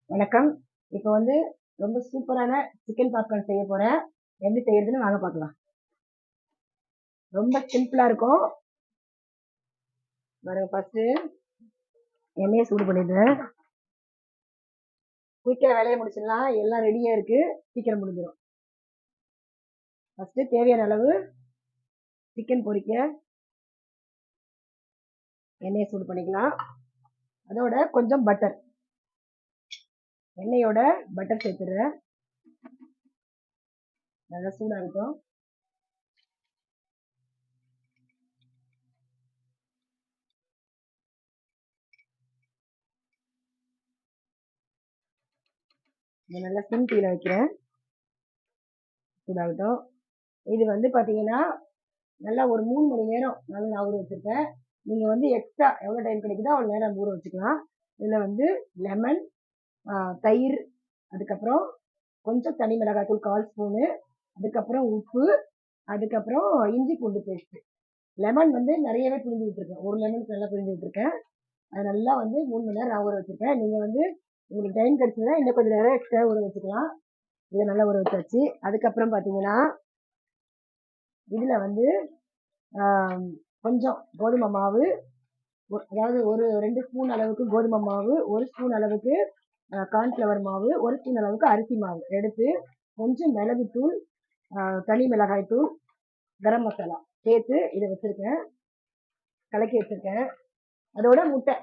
வணக்கம். இப்போ வந்து ரொம்ப சூப்பரான சிக்கன் பாப்கார்ன் செய்ய போறேன். எப்படி செய்யறதுன்னு வாங்க பார்க்கலாம். ரொம்ப சிம்பிளா இருக்கும். பாருங்க, ஃபர்ஸ்ட் எண்ணெயை சூடு பண்ணிடுறேன். குயிக்கா வேலையை முடிச்சிடலாம். எல்லாம் ரெடியா இருக்கு, சீக்கிரம் முடிஞ்சிடும். ஃபர்ஸ்ட் தேவையான அளவு சிக்கன் பொரிக்க எண்ணெயை சூடு பண்ணிக்கலாம். அதோட கொஞ்சம் பட்டர், எண்ணெயோட பட்டர் சேர்த்துடுறேன். நல்லா சூடா இருக்கும். இதை நல்லா சிம் தீயில வைக்கிறேன், சூடாகட்டும். இது வந்து பாத்தீங்கன்னா நல்லா ஒரு 3 மணி நேரம் நல்லா நான் ஊற வச்சிருக்கேன். நீங்க வந்து எக்ஸ்ட்ரா எவ்வளவு டைம் கிடைக்குதோ அவ்வளவு நேரம் ஊற வச்சுக்கலாம். இதுல வந்து லெமன், தயிர், அதுக்கப்புறம் கொஞ்சம் தனி மிளகாய் தூள் 1/4 ஸ்பூனு, அதுக்கப்புறம் உப்பு, அதுக்கப்புறம் இஞ்சி பூண்டு பேஸ்ட். லெமன் வந்து நிறையவே பிழிஞ்சு விட்டுருக்கேன், ஒரு லெமனுக்கு நல்லா பிழிஞ்சு விட்டுருக்கேன். அது நல்லா வந்து 3 மணி நேரம் நான் ஊற வச்சிருக்கேன். நீங்க வந்து உங்களுக்கு டைம் கிடைச்சதுன்னா இன்னும் கொஞ்சம் நேரம் எக்ஸ்ட்ரா ஊற வச்சுக்கலாம். இதை நல்லா ஊற வச்சாச்சு. அதுக்கப்புறம் பாத்தீங்கன்னா இதுல வந்து கொஞ்சம் கோதுமை மாவு, அதாவது ஒரு 2 ஸ்பூன் அளவுக்கு கோதுமை மாவு, 1 ஸ்பூன் அளவுக்கு கார்ன்ஃபிளவர் மாவு, 1 ஸ்பூன் அளவுக்கு அரிசி மாவு எடுத்து கொஞ்சம் மிளகுத்தூள், தனி மிளகாய் தூள், கரம் மசாலா சேர்த்து இதை வச்சிருக்கேன், கலக்கி வச்சிருக்கேன். அதோட முட்டை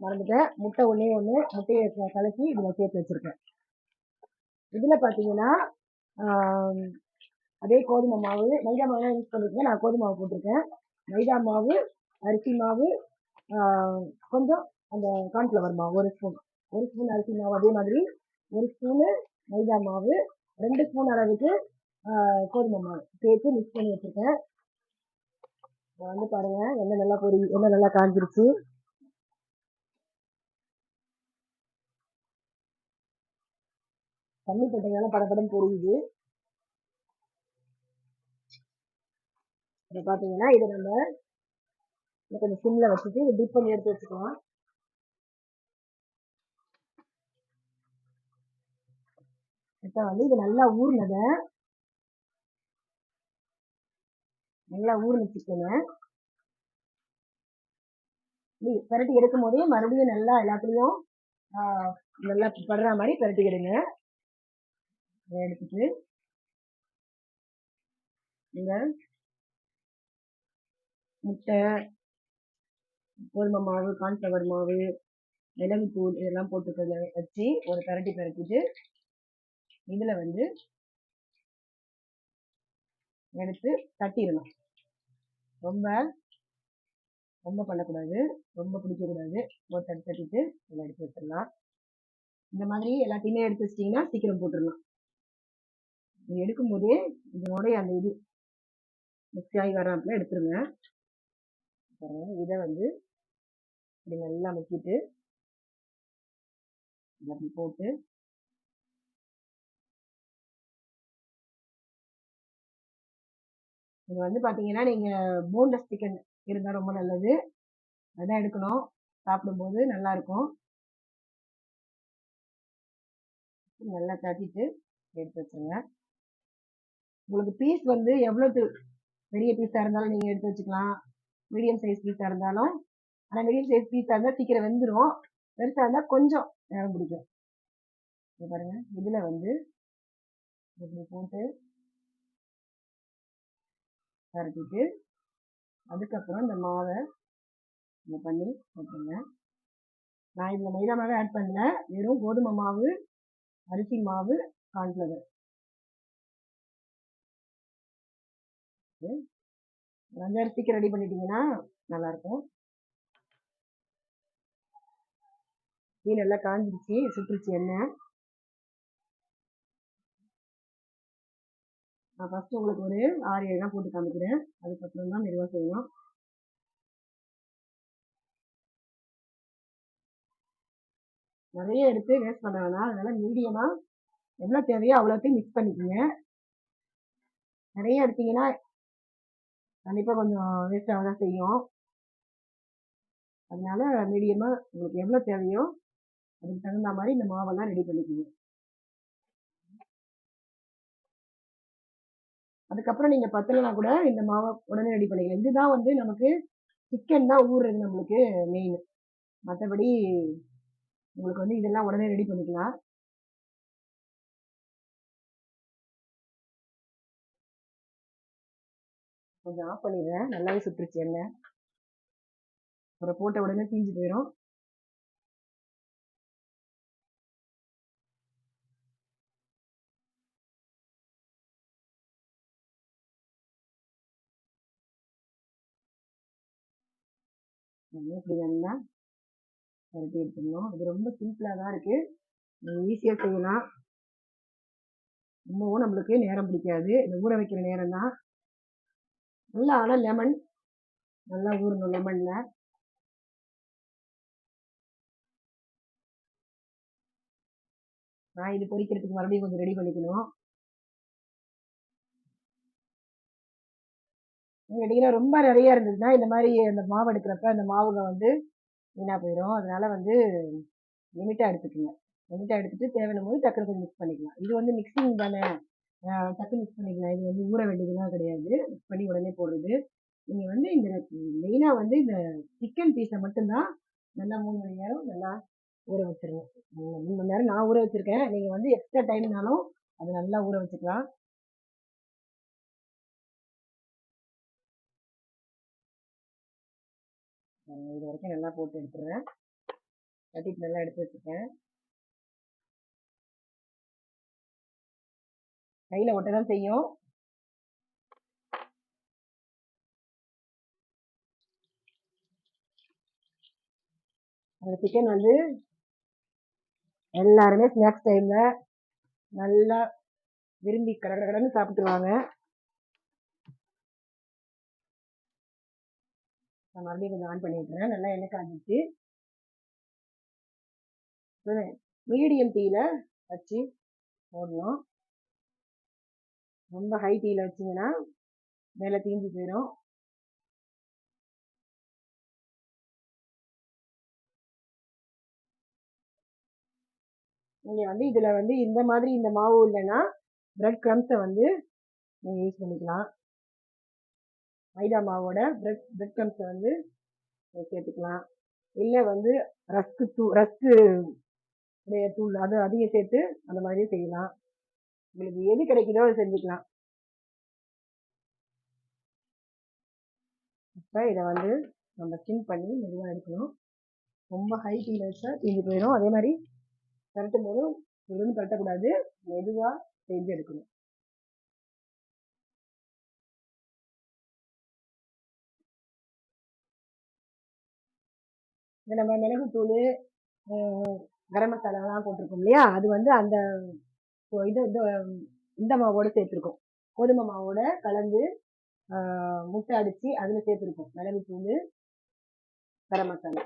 மறந்துட்டேன், முட்டை ஒண்ணே ஒண்ணு, முட்டையை கலக்கி இதுல சேர்த்து வச்சிருக்கேன். இதுல பாத்தீங்கன்னா அதே கோதுமை மாவு, மைதா மாவு யூஸ் பண்ணிருக்கேன், நான் கோதுமை மாவு போட்டிருக்கேன். மைதா மாவு, அரிசி மாவு, கொஞ்சம் அந்த கார்ன்ஃபிளவர் மாவு 1 ஸ்பூன் அரிசி மாவு, அதே மாதிரி 1 ஸ்பூனு மைதா மாவு, 2 ஸ்பூன் அளவுக்கு கோதுமை மாவு சேர்த்து மிக்ஸ் பண்ணி வச்சிருக்கேன். வந்து பாருங்க, எண்ணெய் நல்லா காஞ்சிருச்சு. தண்ணி போட்டதுனால படப்படம் பொரியுது. இதை பாத்தீங்கன்னா இதை நம்ம கொஞ்சம் சிம்ல வச்சுட்டு டிப் பண்ணி எடுத்து வச்சுக்கலாம். இப்போ வந்து இது நல்லா ஊறின சிக்கனை பரட்டி எடுக்கும் போதே மறுபடியும் நல்லா எல்லாத்துலயும் நல்லா படுற மாதிரி பரட்டிக்கிடுங்க. எடுத்துட்டு இந்த முட்டை, கோதுமை மாவு, கார்ன்ஃபிளவர் மாவு, மிளகுத்தூள் இதெல்லாம் போட்டு வச்சு ஒரு பரட்டிட்டு இதுல வந்து எடுத்து தட்டிடணும். ரொம்ப ரொம்ப பண்ணக்கூடாது, ரொம்ப பிடிக்கக்கூடாது. ஒரு தட்டிட்டு இதை எடுத்து வச்சிடலாம். இந்த மாதிரி எல்லாத்தையுமே எடுத்து வச்சிட்டீங்கன்னா சீக்கிரம் போட்டுடலாம். இது எடுக்கும் போதே இதனுடைய அந்த இது மிக்ஸ் ஆகி வராப்புல எடுத்துருங்க. இதை வந்து இப்படி நல்லா முக்கிட்டு அப்படி போட்டு இது வந்து பாத்தீங்கன்னா நீங்க போன்லெஸ் சிக்கன் இருந்தா ரொம்ப நல்லது, அதான் எடுக்கணும். சாப்பிடும்போது நல்லா இருக்கும். நல்லா தட்டிட்டு எடுத்து வச்சுருங்க. உங்களுக்கு பீஸ் வந்து எவ்வளவு பெரிய பீஸா இருந்தாலும் நீங்க எடுத்து வச்சுக்கலாம், மீடியம் சைஸ் பீஸா இருந்தாலும். ஆனா மீடியம் சைஸ் பீஸா இருந்தா சீக்கிரம் வெந்துடும், பெருசா இருந்தா கொஞ்சம் நேரம் பிடிக்கும். பாருங்க, இதுல வந்து இப்படி போட்டு பரட்டிட்டு அதுக்கப்புறம் இந்த மாவை பண்ணி போட்டுருங்க. நான் இதுல மைதா மாவை ஆட் பண்ணல, வெறும் கோதுமை மாவு, அரிசி மாவு, கார்ன்ஃபிளவர் வந்து அரிசிக்கு ரெடி பண்ணிட்டீங்கன்னா நல்லா இருக்கும். தீ நல்லா காஞ்சிருச்சு, சுட்டுருச்சு எண்ணெய். நான் ஃபர்ஸ்ட் உங்களுக்கு ஒரு 6-7 தான் போட்டு காமிக்கிறேன், அதுக்கப்புறம் தான் மெதுவாக செய்யணும். நிறைய எடுத்து வேஸ்ட் பண்ண வேணாம், அதனால மீடியமா எவ்வளவு தேவையோ அவ்வளோத்தையும் மிக்ஸ் பண்ணிக்கோங்க. நிறைய எடுத்தீங்கன்னா கண்டிப்பா கொஞ்சம் வேஸ்ட் ஆக தான் செய்யும். அதனால மீடியமா உங்களுக்கு எவ்வளவு தேவையோ அதுக்கு தகுந்த மாதிரி இந்த மாவெல்லாம் ரெடி பண்ணிக்கணும். அதுக்கப்புறம் நீங்க பத்தலைனா கூட இந்த மாவை உடனே ரெடி பண்ணிக்கலாம். இதுதான் வந்து நமக்கு சிக்கன் தான் ஊறுறது நம்மளுக்கு மெயின். மற்றபடி உங்களுக்கு வந்து இதெல்லாம் உடனே ரெடி பண்ணிக்கலாம். கொஞ்சம் ஆஃப் பண்ணிடுறேன். நல்லாவே சுட்டுருச்சு எண்ணெய். அப்புறம் போட்ட உடனே தீஞ்சு போயிடும். இப்படி நல்லா பரட்டி எடுத்துடணும். இது ரொம்ப சிம்பிளா தான் இருக்கு. ஈஸியா செய்யலாம். ரொம்பவும் நம்மளுக்கு நேரம் பிடிக்காது. இந்த ஊற வைக்கிற நேரம் தான். நல்லா ஆனா லெமன் நல்லா ஊறணும் லெமன்ல. நான் இது பொரிக்கிறதுக்கு மறுபடியும் கொஞ்சம் ரெடி பண்ணிக்கணும். கேட்டீங்கன்னா ரொம்ப நிறைய இருந்ததுன்னா இந்த மாதிரி அந்த மாவு எடுக்கிறப்ப அந்த மாவுங்க வந்து வீணா போயிடும். அதனால வந்து லிமிட்டா எடுத்துக்கோங்க. லிமிட்டா எடுத்துட்டு தேவையான போது டக்குனு கொஞ்சம் மிக்ஸ் பண்ணிக்கலாம். இது வந்து மிக்சிங் தானே, டக்கு மிக்ஸ் பண்ணிக்கலாம். இது வந்து ஊற வேண்டியதுலாம் கிடையாது. மிக்ஸ் பண்ணி உடனே போடுறது. நீங்க வந்து இந்த மெயினா வந்து இந்த சிக்கன் பீஸை மட்டும்தான் நல்லா 3 மணி நேரம் நல்லா ஊற வச்சிருங்க. 3 மணி நேரம் நான் ஊற வச்சிருக்கேன். நீங்க வந்து எக்ஸ்ட்ரா டைம்னாலும் அதை நல்லா ஊற வச்சுக்கலாம். இது வரைக்கும் நல்லா போட்டு எடுத்துடுறேன். கட்டிட்டு நல்லா எடுத்து வச்சுருக்கேன். கையில ஒட்ட தான் செய்யும். அந்த சிக்கன் வந்து எல்லாருமே ஸ்நாக்ஸ் டைம்ல நல்லா விரும்பி கடன்னு சாப்பிட்டுருவாங்க. நான் மறுபடியும் கொஞ்சம் ஆன் பண்ணி விட்டுறேன். நல்லா எண்ணெய் காஞ்சிச்சு. மீடியம் தீயில வச்சு போடணும். ரொம்ப ஹை தீயில வச்சிங்கன்னா மேலே தீஞ்சு போயிடும். நீங்க வந்து இதுல வந்து இந்த மாதிரி இந்த மாவு இல்லைன்னா பிரெட் கிரம்ஸை வந்து நீங்க யூஸ் பண்ணிக்கலாம். மைதா மாவோட பிரெட் கிரம்ஸை வந்து சேர்த்துக்கலாம். இல்லை வந்து ரஸ்க்கு தூள் அது அதையும் சேர்த்து அந்த மாதிரியே செய்யலாம். உங்களுக்கு எது கிடைக்குதோ அதை செஞ்சுக்கலாம். இப்போ இதை வந்து நம்ம ஸ்டிம் பண்ணி மெதுவாக எடுக்கணும். ரொம்ப ஹை தீயில வச்சா தீஞ்சு போயிடும். அதே மாதிரி பரட்டும் போதும் இருந்து பரட்டக்கூடாது. மெதுவாக செஞ்சு எடுக்கணும். இந்த நம்ம மிளகுத்தூள் கரம் மசாலாலாம் போட்டிருக்கோம் இல்லையா, அது வந்து அந்த இது இந்த மாவோட சேர்த்துருக்கோம். கோதுமை மாவோட கலந்து முட்டை அடிச்சு அதில் சேர்த்துருக்கோம் மிளகுத்தூள் கரம் மசாலா.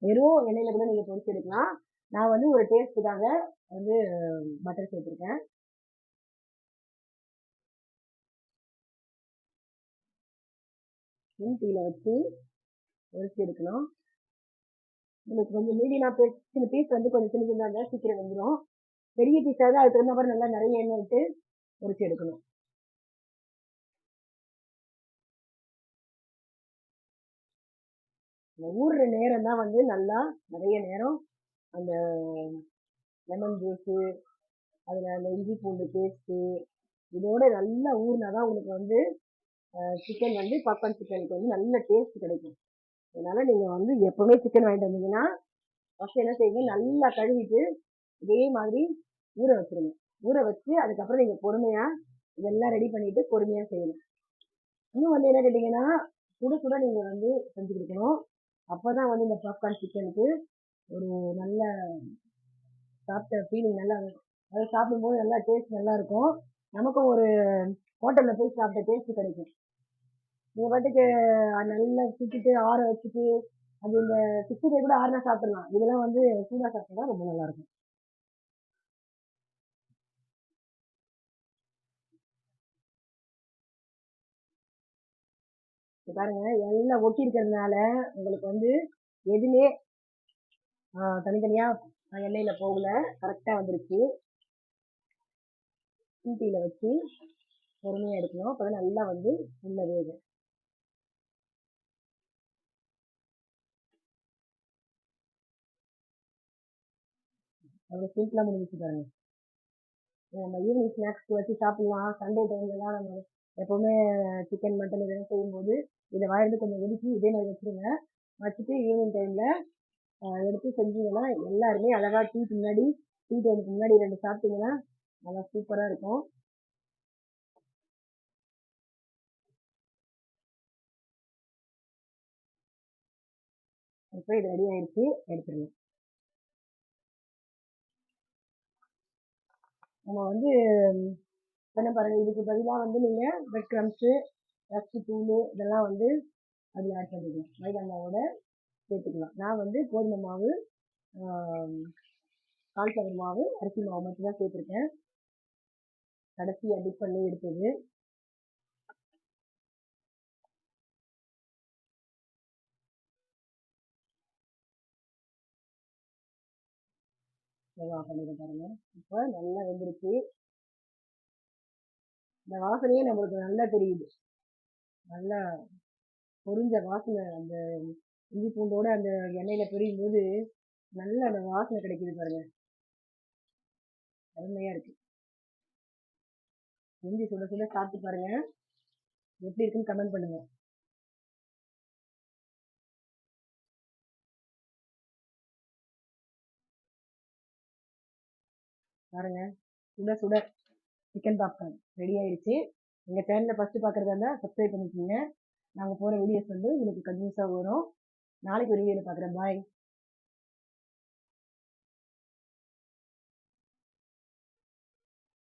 வெறும் எண்ணெயில கூட நீங்க பொரிச்சு எடுக்கலாம். நான் வந்து ஒரு டேஸ்ட்டுக்காக வந்து பட்டர் சேர்த்துருக்கேன். தீயில வச்சு பொரிச்சு எடுக்கணும். உங்களுக்கு கொஞ்சம் மீடியமா சின்ன பீஸ் வந்து கொஞ்சம் சின்ன சின்னதாக இருந்தால் சீக்கிரம் வந்துடும். பெரிய பீஸாக அதுக்கு தகுந்த மாதிரி நல்லா நிறைய எண்ணெய் விட்டு பொரிச்சு எடுக்கணும். ஊறுற நேரம் தான் வந்து நல்லா நிறைய நேரம் அந்த லெமன் ஜூஸு அதில் அந்த இஞ்சி பூண்டு பேஸ்ட்டு இதோட நல்லா ஊறினாதான் உங்களுக்கு வந்து சிக்கன் வந்து பாப்கார்ன் சிக்கனுக்கு வந்து நல்ல டேஸ்ட் கிடைக்கும். அதனால நீங்கள் வந்து எப்போவுமே சிக்கன் வாங்கிட்டு வந்தீங்கன்னா ஃபஸ்ட்டு என்ன செய்யுங்க, நல்லா கழுவிட்டு இதே மாதிரி ஊற வச்சிருங்க. ஊற வச்சு அதுக்கப்புறம் நீங்கள் பொறுமையாக இதெல்லாம் ரெடி பண்ணிட்டு பொறுமையாக செய்யணும். இன்னும் வந்து என்ன கேட்டிங்கன்னா, சுட சுட நீங்கள் வந்து செஞ்சு கொடுக்கணும். அப்போ தான் வந்து இந்த பாப்கார்ன் சிக்கனுக்கு ஒரு நல்ல சாப்பிட்ட ஃபீலிங் நல்லா இருக்கும். அதை சாப்பிடும்போது நல்லா டேஸ்ட் நல்லா இருக்கும். நமக்கும் ஒரு ஹோட்டலில் போய் சாப்பிட்ட டேஸ்ட் கிடைக்கும். நீங்கள் பாட்டுக்கு நல்லா சுட்டுட்டு ஆற வச்சுட்டு அது இந்த 65 கூட ஆறுனா சாப்பிடலாம். இதெல்லாம் வந்து சூடா சாப்பிட்டா ரொம்ப நல்லா இருக்கும். இப்ப பாருங்க எல்லாம் ஒட்டி இருக்கிறதுனால உங்களுக்கு வந்து எதுவுமே தனித்தனியா எண்ணெயில போகல, கரெக்டா வந்துருச்சு. தீட்டியில வச்சு பொறுமையா எடுக்கணும். அப்பதான் நல்லா வந்து உள்ள வேகும். அவ்வளவு சிம்பிளா முடிஞ்சிச்சு பாருங்க. நம்ம ஈவினிங் ஸ்நாக்ஸ்க்கு வச்சு சாப்பிடலாம். சண்டே டைம்லலாம் நம்ம எப்பவுமே சிக்கன் மட்டன் இதெல்லாம் செய்யும்போது இதை வாயிலிருந்து கொஞ்சம் ஒதுக்கி இதே மாதிரி வச்சுருங்க. வச்சுட்டு ஈவினிங் டைம்ல எடுத்து செஞ்சீங்கன்னா எல்லாருமே அழகா டீக்கு முன்னாடி டீ டைமுக்கு முன்னாடி 2 சாப்பிட்டீங்கன்னா நல்லா சூப்பரா இருக்கும். இப்போ இது ரெடி ஆயிடுச்சு, எடுத்துடலாம். நம்ம வந்து என்ன பாருங்க, இதுக்கு பதிலாக வந்து நீங்க பிரெட் கிரம்ஸு, ரஸ்க் தூள் இதெல்லாம் வந்து அதில் ஆட் பண்ணிக்கலாம். மைதா மாவோட சேர்த்துக்கலாம். நான் வந்து கோதுமை மாவு, கான்ஃப்ளவர் மாவு, அரிசி மாவு மட்டும் தான் சேர்த்துருக்கேன். கடைசியா டிப் பண்ணி எடுத்தது. பண்ணிடுறேன் பாருங்க. இப்போ நல்லா வெந்துருச்சு. இந்த வாசனையே நம்மளுக்கு நல்லா தெரியுது. நல்லா பொரிஞ்ச வாசனை அந்த இஞ்சி பூண்டோட அந்த எண்ணெயில பொரியும் போது நல்ல அந்த வாசனை கிடைக்குது பாருங்க. அருமையா இருக்கு. செஞ்சு சுட சுட சாப்பிட்டு பாருங்க, எப்படி இருக்குன்னு கமெண்ட் பண்ணுங்க. பாருங்க, சுட சுட சிக்கன் பாப்கார்ன் ரெடி ஆயிடுச்சு. எங்க சேனலை ஃபர்ஸ்ட் பார்க்குறதா இருந்தால் சப்ஸ்கிரைப் பண்ணிக்கோங்க. நாங்கள் போகிற வீடியோஸ் வந்து உங்களுக்கு கன்யூஸாக வரும். நாளைக்கு ஒரு வீடியோவில் பார்க்குறேன். பாய்.